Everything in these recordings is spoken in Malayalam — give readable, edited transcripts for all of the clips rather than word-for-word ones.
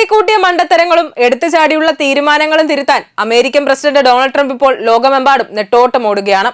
കാട്ടിക്കൂട്ടിയ മണ്ടത്തരങ്ങളും എടുത്തുചാടിയുള്ള തീരുമാനങ്ങളും തിരുത്താൻ അമേരിക്കൻ പ്രസിഡന്റ് ഡൊണാൾഡ് ട്രംപ് ഇപ്പോൾ ലോകമെമ്പാടും നെട്ടോട്ടമോടുകയാണ്.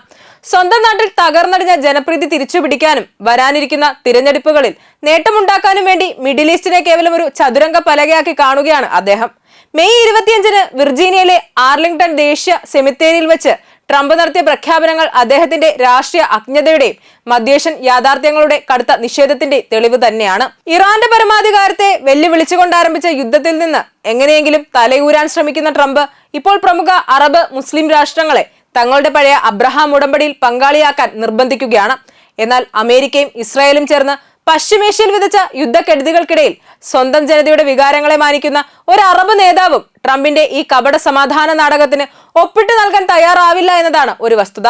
സ്വന്തം നാട്ടിൽ തകർന്നടിഞ്ഞ ജനപ്രീതി തിരിച്ചുപിടിക്കാനും വരാനിരിക്കുന്ന തിരഞ്ഞെടുപ്പുകളിൽ നേട്ടമുണ്ടാക്കാനും വേണ്ടി മിഡിൽ ഈസ്റ്റിനെ കേവലം ഒരു ചതുരംഗ പലകയാക്കി കാണുകയാണ് അദ്ദേഹം. മെയ് 25-ന് വിർജീനിയയിലെ ആർലിംഗ്ടൺ ദേശീയ സെമിത്തേരിയിൽ വെച്ച് ട്രംപ് നടത്തിയ പ്രഖ്യാപനങ്ങൾ അദ്ദേഹത്തിന്റെ രാഷ്ട്രീയ അജ്ഞതയുടെയും മധ്യേഷ്യൻ യാഥാർത്ഥ്യങ്ങളുടെ കടുത്ത നിഷേധത്തിന്റെ തെളിവ് തന്നെയാണ്. ഇറാന്റെ പരമാധികാരത്തെ വെല്ലുവിളിച്ചുകൊണ്ട് ആരംഭിച്ച യുദ്ധത്തിൽ നിന്ന് എങ്ങനെയെങ്കിലും തലയൂരാൻ ശ്രമിക്കുന്ന ട്രംപ് ഇപ്പോൾ പ്രമുഖ അറബ് മുസ്ലിം രാഷ്ട്രങ്ങളെ തങ്ങളുടെ പഴയ അബ്രഹാം ഉടമ്പടിയിൽ പങ്കാളിയാക്കാൻ നിർബന്ധിക്കുകയാണ്. എന്നാൽ അമേരിക്കയും ഇസ്രായേലും ചേർന്ന് പശ്ചിമേഷ്യയിൽ വിതച്ച യുദ്ധക്കെടുതികൾക്കിടയിൽ സ്വന്തം ജനതയുടെ വികാരങ്ങളെ മാനിക്കുന്ന ഒരു അറബ് നേതാവും ട്രംപിന്റെ ഈ കപട സമാധാന നാടകത്തിന് ഒപ്പിട്ട് നൽകാൻ തയ്യാറാവില്ല എന്നതാണ് ഒരു വസ്തുത.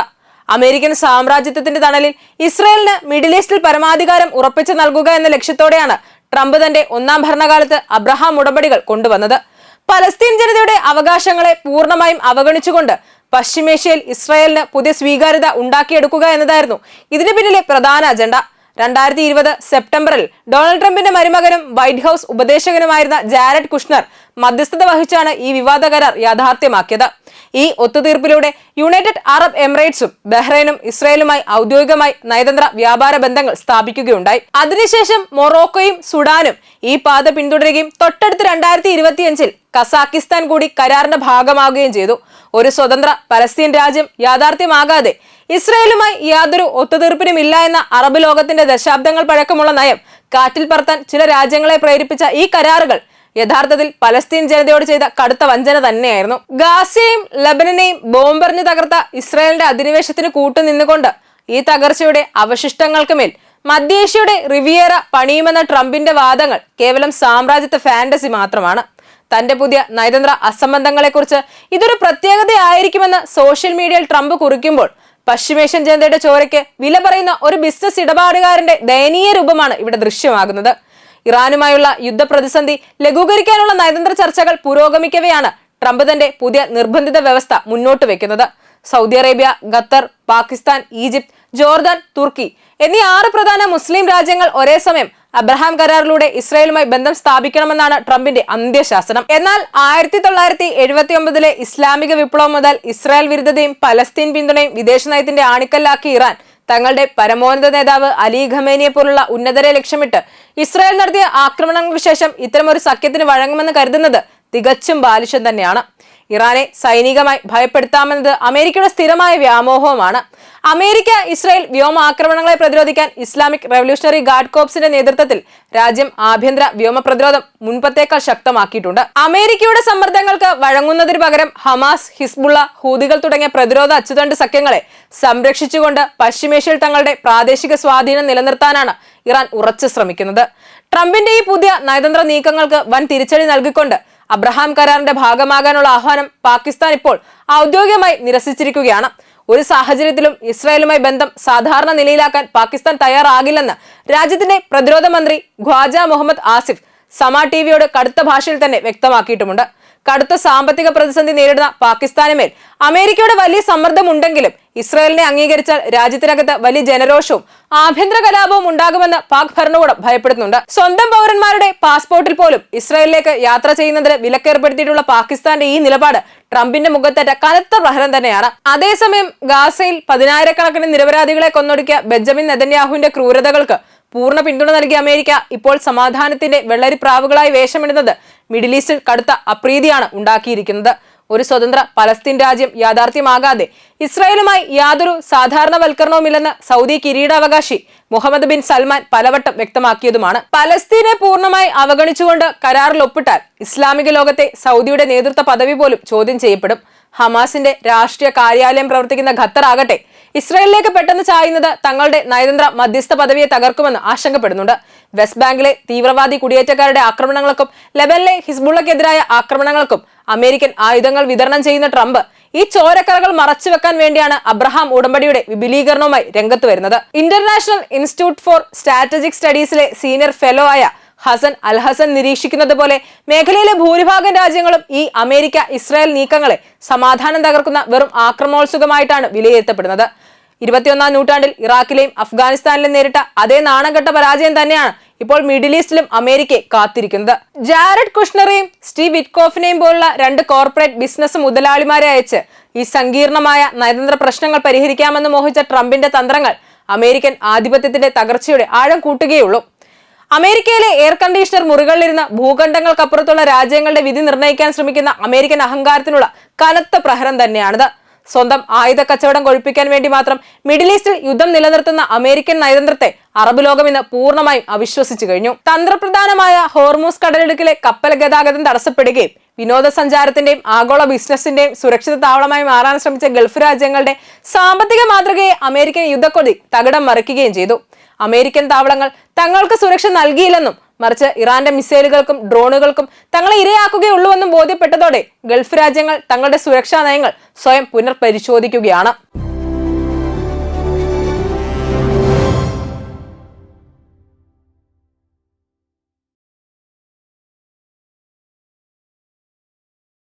അമേരിക്കൻ സാമ്രാജ്യത്വത്തിന്റെ തണലിൽ ഇസ്രായേലിന് മിഡിൽ ഈസ്റ്റിൽ പരമാധികാരം ഉറപ്പിച്ചു നൽകുക എന്ന ലക്ഷ്യത്തോടെയാണ് ട്രംപ് തന്റെ ഒന്നാം ഭരണകാലത്ത് അബ്രഹാം ഉടമ്പടികൾ കൊണ്ടുവന്നത്. പലസ്തീൻ ജനതയുടെ അവകാശങ്ങളെ പൂർണ്ണമായും അവഗണിച്ചുകൊണ്ട് പശ്ചിമേഷ്യയിൽ ഇസ്രായേലിന് പുതിയ സ്വീകാര്യത ഉണ്ടാക്കിയെടുക്കുക എന്നതായിരുന്നു ഇതിന് പിന്നിലെ പ്രധാന അജണ്ട. 2020 സെപ്റ്റംബറിൽ ഡൊണാൾഡ് ട്രംപിന്റെ മരുമകനും വൈറ്റ് ഹൌസ് ഉപദേശകനുമായിരുന്ന ജാരഡ് കുഷ്ണർ മധ്യസ്ഥത വഹിച്ചാണ് ഈ വിവാദ കരാർ യാഥാർത്ഥ്യമാക്കിയത്. ഈ ഒത്തുതീർപ്പിലൂടെ യുണൈറ്റഡ് അറബ് എമിറേറ്റ്സും ബഹ്റൈനും ഇസ്രായേലുമായി ഔദ്യോഗികമായി നയതന്ത്ര വ്യാപാര ബന്ധങ്ങൾ സ്ഥാപിക്കുകയുണ്ടായി. അതിനുശേഷം മൊറോക്കോയും സുഡാനും ഈ പാത പിന്തുടരുകയും തൊട്ടടുത്ത് 2025-ൽ കസാക്കിസ്ഥാൻ കൂടി കരാറിന്റെ ഭാഗമാവുകയും ചെയ്തു. ഒരു സ്വതന്ത്ര പലസ്തീൻ രാജ്യം യാഥാർത്ഥ്യമാകാതെ ഇസ്രായേലുമായി യാതൊരു ഒത്തുതീർപ്പിനും ഇല്ല എന്ന അറബ് ലോകത്തിന്റെ ദശാബ്ദങ്ങൾ പഴക്കമുള്ള നയം കാറ്റിൽ പറത്താൻ ചില രാജ്യങ്ങളെ പ്രേരിപ്പിച്ച ഈ കരാറുകൾ യഥാർത്ഥത്തിൽ പലസ്തീൻ ജനതയോട് ചെയ്ത കടുത്ത വഞ്ചന തന്നെയായിരുന്നു. ഗാസയെയും ലബനനെയും ബോംബെറിഞ്ഞു തകർത്ത ഇസ്രായേലിന്റെ അധിനിവേശത്തിന് കൂട്ടുനിന്നുകൊണ്ട് ഈ തകർച്ചയുടെ അവശിഷ്ടങ്ങൾക്ക് മേൽ മധ്യേഷ്യയുടെ റിവിയേറ പണിയുമെന്ന ട്രംപിന്റെ വാദങ്ങൾ കേവലം സാമ്രാജ്യത്വ ഫാന്റസി മാത്രമാണ്. തന്റെ പുതിയ നയതന്ത്ര അസംബന്ധങ്ങളെക്കുറിച്ച് ഇതൊരു പ്രത്യേകതയായിരിക്കുമെന്ന് സോഷ്യൽ മീഡിയയിൽ ട്രംപ് കുറിക്കുമ്പോൾ പശ്ചിമേഷ്യൻ ജനതയുടെ ചോരയ്ക്ക് വില പറയുന്ന ഒരു ബിസിനസ് ഇടപാടുകാരന്റെ ദയനീയ രൂപമാണ് ഇവിടെ ദൃശ്യമാകുന്നത്. ഇറാനുമായുള്ള യുദ്ധപ്രതിസന്ധി ലഘൂകരിക്കാനുള്ള നയതന്ത്ര ചർച്ചകൾ പുരോഗമിക്കവെയാണ് ട്രംപ് തന്റെ പുതിയ നിർബന്ധിത വ്യവസ്ഥ മുന്നോട്ട് വെക്കുന്നത്. Saudi Arabia, Qatar, Pakistan, Egypt, Jordan, തുർക്കി എന്നീ 6 പ്രധാന മുസ്ലിം രാജ്യങ്ങൾ ഒരേ സമയം അബ്രഹാം കരാറിലൂടെ ഇസ്രായേലുമായി ബന്ധം സ്ഥാപിക്കണമെന്നാണ് ട്രംപിന്റെ അന്ത്യശാസനം. എന്നാൽ 1979-ലെ ഇസ്ലാമിക വിപ്ലവം മുതൽ ഇസ്രായേൽ വിരുദ്ധതയും പലസ്തീൻ പിന്തുണയും വിദേശ നയത്തിന്റെ ആണിക്കല്ലാക്കി ഇറാൻ തങ്ങളുടെ പരമോന്നത നേതാവ് അലി ഖമേനിയെ പോലുള്ള ഉന്നതരെ ലക്ഷ്യമിട്ട് ഇസ്രായേൽ നടത്തിയ ആക്രമണങ്ങൾക്ക് ശേഷം ഇത്തരമൊരു സഖ്യത്തിന് വഴങ്ങുമെന്ന് കരുതുന്നത് തികച്ചും ബാലിശം തന്നെയാണ്. ഇറാനെ സൈനികമായി ഭയപ്പെടുത്താമെന്നത് അമേരിക്കയുടെ സ്ഥിരമായ വ്യാമോഹവുമാണ്. അമേരിക്ക ഇസ്രായേൽ വ്യോമാക്രമണങ്ങളെ പ്രതിരോധിക്കാൻ ഇസ്ലാമിക് റവല്യൂഷണറി ഗാർഡ് കോർപ്സിന്റെ നേതൃത്വത്തിൽ രാജ്യം ആഭ്യന്തര വ്യോമ പ്രതിരോധം മുൻപത്തേക്കാൾ ശക്തമാക്കിയിട്ടുണ്ട്. അമേരിക്കയുടെ സമ്മർദ്ദങ്ങൾക്ക് വഴങ്ങുന്നതിന് പകരം ഹമാസ്, ഹിസ്ബുള്ള, ഹൂതികൾ തുടങ്ങിയ പ്രതിരോധ അച്ചുതണ്ട് സഖ്യങ്ങളെ സംരക്ഷിച്ചുകൊണ്ട് പശ്ചിമേഷ്യയിൽ തങ്ങളുടെ പ്രാദേശിക സ്വാധീനം നിലനിർത്താനാണ് ഇറാൻ ഉറച്ചു ശ്രമിക്കുന്നത്. ട്രംപിന്റെ ഈ പുതിയ നയതന്ത്ര നീക്കങ്ങൾക്ക് വൻ തിരിച്ചടി നൽകിക്കൊണ്ട് അബ്രഹാം കരാറിന്റെ ഭാഗമാകാനുള്ള ആഹ്വാനം പാകിസ്ഥാൻ ഇപ്പോൾ ഔദ്യോഗികമായി നിരസിച്ചിരിക്കുകയാണ്. ഒരു സാഹചര്യത്തിലും ഇസ്രായേലുമായി ബന്ധം സാധാരണ നിലയിലാക്കാൻ പാകിസ്ഥാൻ തയ്യാറാകില്ലെന്ന് രാജ്യത്തിന്റെ പ്രതിരോധ മന്ത്രി ഖ്വാജ മുഹമ്മദ് ആസിഫ് സമ ടിവിയോട് കടുത്ത ഭാഷയിൽ തന്നെ വ്യക്തമാക്കിയിട്ടുമുണ്ട്. കടുത്ത സാമ്പത്തിക പ്രതിസന്ധി നേരിടുന്ന പാകിസ്ഥാന് മേൽ അമേരിക്കയുടെ വലിയ സമ്മർദ്ദമുണ്ടെങ്കിലും ഇസ്രായേലിനെ അംഗീകരിച്ചാൽ രാജ്യത്തിനകത്ത് വലിയ ജനരോഷവും ആഭ്യന്തര കലാപവും ഉണ്ടാകുമെന്ന് പാക് ഭരണകൂടം ഭയപ്പെടുന്നുണ്ട്. സ്വന്തം പൗരന്മാരുടെ പാസ്പോർട്ടിൽ പോലും ഇസ്രായേലിലേക്ക് യാത്ര ചെയ്യുന്നതിന് വിലക്കേർപ്പെടുത്തിയിട്ടുള്ള പാകിസ്ഥാന്റെ ഈ നിലപാട് ട്രംപിന്റെ മുഖത്തേറ്റ കനത്ത പ്രഹരം തന്നെയാണ്. അതേസമയം ഗാസയിൽ 10,000-കണക്കിന് നിരപരാധികളെ കൊന്നൊടുക്കിയ ബെഞ്ചമിൻ നെതന്യാഹുവിന്റെ ക്രൂരതകൾക്ക് പൂർണ്ണ പിന്തുണ നൽകിയ അമേരിക്ക ഇപ്പോൾ സമാധാനത്തിന്റെ വെള്ളരിപ്രാവുകളായി വേഷമിടുന്നത് മിഡിൽ ഈസ്റ്റിൽ കടുത്ത അപ്രീതിയാണ് ഉണ്ടാക്കിയിരിക്കുന്നത്. ഒരു സ്വതന്ത്ര പലസ്തീൻ രാജ്യം യാഥാർത്ഥ്യമാകാതെ ഇസ്രായേലുമായി യാതൊരു സാധാരണവൽക്കരണവുമില്ലെന്ന് സൗദി കിരീടാവകാശി മുഹമ്മദ് ബിൻ സൽമാൻ പലവട്ടം വ്യക്തമാക്കിയതുമാണ്. പലസ്തീനെ പൂർണ്ണമായി അവഗണിച്ചുകൊണ്ട് കരാറിൽ ഒപ്പിട്ടാൽ ഇസ്ലാമിക ലോകത്തെ സൗദിയുടെ നേതൃത്വ പദവി പോലും ചോദ്യം ചെയ്യപ്പെടും. ഹമാസിന്റെ രാഷ്ട്രീയ കാര്യാലയം പ്രവർത്തിക്കുന്ന ഖത്തർ ആകട്ടെ ഇസ്രായേലിലേക്ക് പെട്ടെന്ന് ചായുന്നത് തങ്ങളുടെ നയതന്ത്ര മധ്യസ്ഥ പദവിയെ തകർക്കുമെന്ന് ആശങ്കപ്പെടുന്നുണ്ട്. വെസ്റ്റ് ബാങ്കിലെ തീവ്രവാദി കുടിയേറ്റക്കാരുടെ ആക്രമണങ്ങൾക്കും ലബനിലെ ഹിസ്ബുള്ളക്കെതിരായ ആക്രമണങ്ങൾക്കും അമേരിക്കൻ ആയുധങ്ങൾ വിതരണം ചെയ്യുന്ന ട്രംപ് ഈ ചോരക്കറകൾ മറച്ചുവെക്കാൻ വേണ്ടിയാണ് അബ്രഹാം ഉടമ്പടിയുടെ വിപുലീകരണവുമായി രംഗത്ത് വരുന്നത്. ഇന്റർനാഷണൽ ഇൻസ്റ്റിറ്റ്യൂട്ട് ഫോർ സ്ട്രാറ്റജിക് സ്റ്റഡീസിലെ സീനിയർ ഫെലോ ആയ ഹസൻ അൽ ഹസൻ നിരീക്ഷിക്കുന്നത് പോലെ മേഖലയിലെ ഭൂരിഭാഗം രാജ്യങ്ങളും ഈ അമേരിക്ക ഇസ്രായേൽ നീക്കങ്ങളെ സമാധാനം തകർക്കുന്ന വെറും ആക്രമണോത്സുകമായിട്ടാണ് വിലയിരുത്തപ്പെടുന്നത്. 21-ാം നൂറ്റാണ്ടിൽ ഇറാഖിലെയും അഫ്ഗാനിസ്ഥാനിലും നേരിട്ട അതേ നാണംകെട്ട പരാജയം തന്നെയാണ് ഇപ്പോൾ മിഡിൽ ഈസ്റ്റിലും അമേരിക്കയെ കാത്തിരിക്കുന്നത്. ജാരഡ് കുഷ്ണറെയും സ്റ്റീവ് വിറ്റ്കോഫിനെയും പോലുള്ള രണ്ട് കോർപ്പറേറ്റ് ബിസിനസ് മുതലാളിമാരെ അയച്ച് ഈ സങ്കീർണമായ നയതന്ത്ര പ്രശ്നങ്ങൾ പരിഹരിക്കാമെന്ന് മോഹിച്ച ട്രംപിന്റെ തന്ത്രങ്ങൾ അമേരിക്കൻ ആധിപത്യത്തിന്റെ തകർച്ചയുടെ ആഴം കൂട്ടുകയുള്ളൂ. അമേരിക്കയിലെ എയർ കണ്ടീഷണർ മുറികളിലിരുന്ന ഭൂഖണ്ഡങ്ങൾക്കപ്പുറത്തുള്ള രാജ്യങ്ങളുടെ വിധി നിർണ്ണയിക്കാൻ ശ്രമിക്കുന്ന അമേരിക്കൻ അഹങ്കാരത്തിനുള്ള കനത്ത പ്രഹരം തന്നെയാണിത്. സ്വന്തം ആയുധ കച്ചവടം കൊഴുപ്പിക്കാൻ വേണ്ടി മാത്രം മിഡിൽ ഈസ്റ്റിൽ യുദ്ധം നിലനിർത്തുന്ന അമേരിക്കൻ നയതന്ത്രത്തെ അറബ് ലോകം ഇന്ന് പൂർണ്ണമായും അവിശ്വസിച്ചു കഴിഞ്ഞു. തന്ത്രപ്രധാനമായ ഹോർമൂസ് കടലിടുക്കിലെ കപ്പൽ ഗതാഗതം തടസ്സപ്പെടുകയും വിനോദസഞ്ചാരത്തിന്റെയും ആഗോള ബിസിനസിന്റെയും സുരക്ഷിത താവളമായി മാറാൻ ശ്രമിച്ച ഗൾഫ് രാജ്യങ്ങളുടെ സാമ്പത്തിക മാതൃകയെ അമേരിക്കൻ യുദ്ധക്കൊതി തകിടം മറിക്കുകയും ചെയ്തു. അമേരിക്കൻ താവളങ്ങൾ തങ്ങൾക്ക് സുരക്ഷ നൽകിയില്ലെന്നും മറിച്ച് ഇറാന്റെ മിസൈലുകൾക്കും ഡ്രോണുകൾക്കും തങ്ങളെ ഇരയാക്കുകയുള്ളൂവെന്നും ബോധ്യപ്പെട്ടതോടെ ഗൾഫ് രാജ്യങ്ങൾ തങ്ങളുടെ സുരക്ഷാ നയങ്ങൾ സ്വയം പുനർപരിശോധിക്കുകയാണ്.